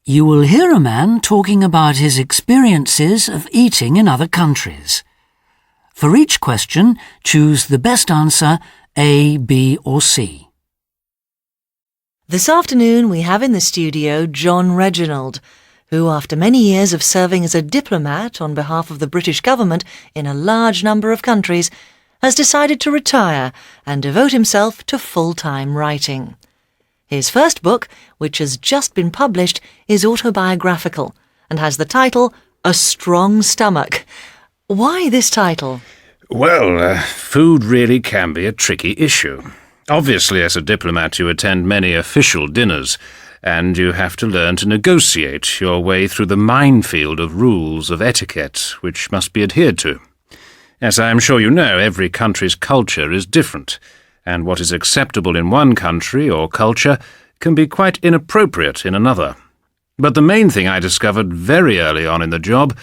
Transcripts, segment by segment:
You will hear a man talking about his experiences of eating in other countries. For each question, choose the best answer, A, B or C. This afternoon we have in the studio John Reginald, who after many years of serving as a diplomat on behalf of the British government in a large number of countries, has decided to retire and devote himself to full-time writing. His first book, which has just been published, is autobiographical and has the title A Strong Stomach. Why this title? Well, food really can be a tricky issue. Obviously, as a diplomat, you attend many official dinners, and you have to learn to negotiate your way through the minefield of rules of etiquette which must be adhered to. As I am sure you know, every country's culture is different, and what is acceptable in one country or culture can be quite inappropriate in another. But the main thing I discovered very early on in the job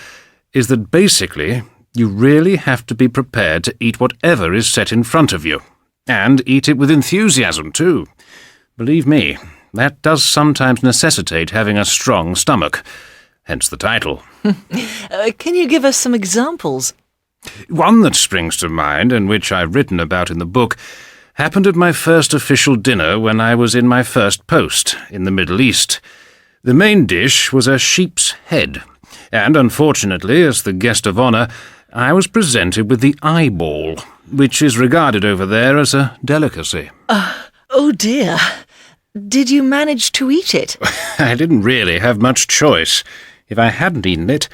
is that basically you really have to be prepared to eat whatever is set in front of you, and eat it with enthusiasm too. Believe me, that does sometimes necessitate having a strong stomach, hence the title. Can you give us some examples? One that springs to mind, and which I've written about in the book, happened at my first official dinner when I was in my first post in the Middle East. The main dish was a sheep's head, and unfortunately, as the guest of honour, I was presented with the eyeball, which is regarded over there as a delicacy. Oh dear. Did you manage to eat it? I didn't really have much choice. If I hadn't eaten it,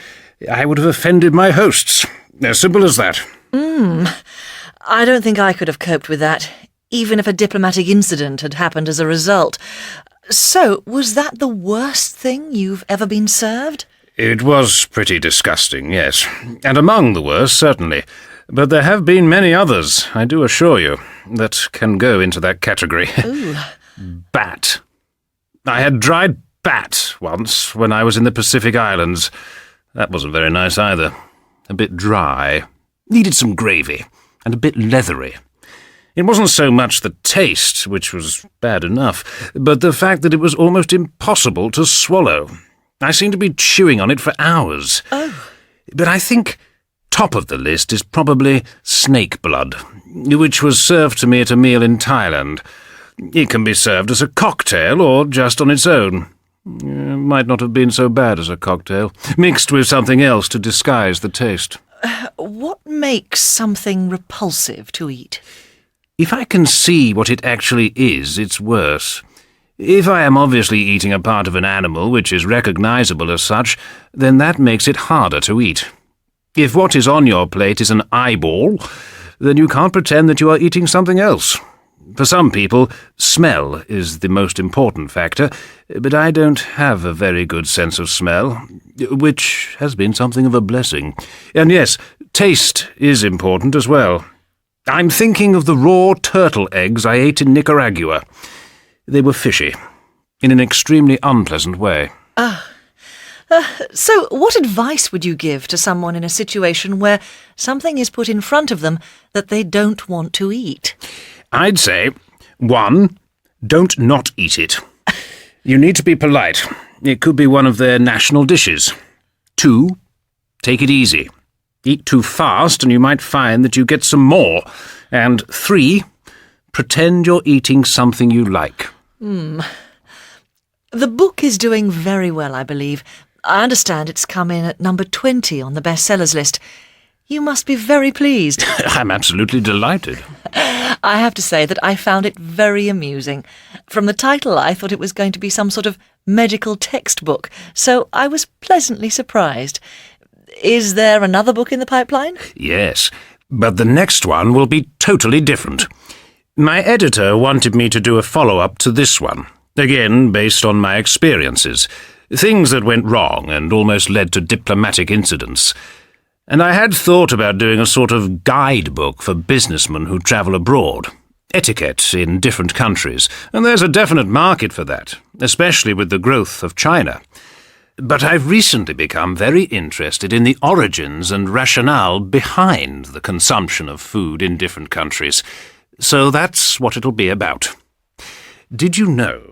I would have offended my hosts. As simple as that. I don't think I could have coped with that, even if a diplomatic incident had happened as a result. So, was that the worst thing you've ever been served? It was pretty disgusting, yes. And among the worst, certainly. But there have been many others, I do assure you, that can go into that category. Ooh. Bat. I had dried bat once when I was in the Pacific Islands. That wasn't very nice either. A bit dry. Needed some gravy. And a bit leathery. It wasn't so much the taste, which was bad enough, but the fact that it was almost impossible to swallow. I seemed to be chewing on it for hours. Oh. But I think top of the list is probably snake blood, which was served to me at a meal in Thailand. It can be served as a cocktail or just on its own. It might not have been so bad as a cocktail, mixed with something else to disguise the taste. What makes something repulsive to eat? If I can see what it actually is, it's worse. If I am obviously eating a part of an animal which is recognizable as such, then that makes it harder to eat. If what is on your plate is an eyeball, then you can't pretend that you are eating something else. For some people, smell is the most important factor, but I don't have a very good sense of smell, which has been something of a blessing. And yes, taste is important as well. I'm thinking of the raw turtle eggs I ate in Nicaragua. They were fishy, in an extremely unpleasant way. So what advice would you give to someone in a situation where something is put in front of them that they don't want to eat? I'd say, 1, don't not eat it. You need to be polite. It could be one of their national dishes. 2, take it easy. Eat too fast and you might find that you get some more. And 3, pretend you're eating something you like. The book is doing very well, I believe. I understand it's come in at number 20 on the bestsellers list. You must be very pleased. I'm absolutely delighted. I have to say that I found it very amusing. From the title, I thought it was going to be some sort of medical textbook, so I was pleasantly surprised. Is there another book in the pipeline? Yes, but the next one will be totally different. My editor wanted me to do a follow-up to this one, again based on my experiences, things that went wrong and almost led to diplomatic incidents. And I had thought about doing a sort of guidebook for businessmen who travel abroad, etiquette in different countries, and there's a definite market for that, especially with the growth of China. But I've recently become very interested in the origins and rationale behind the consumption of food in different countries, so that's what it'll be about. Did you know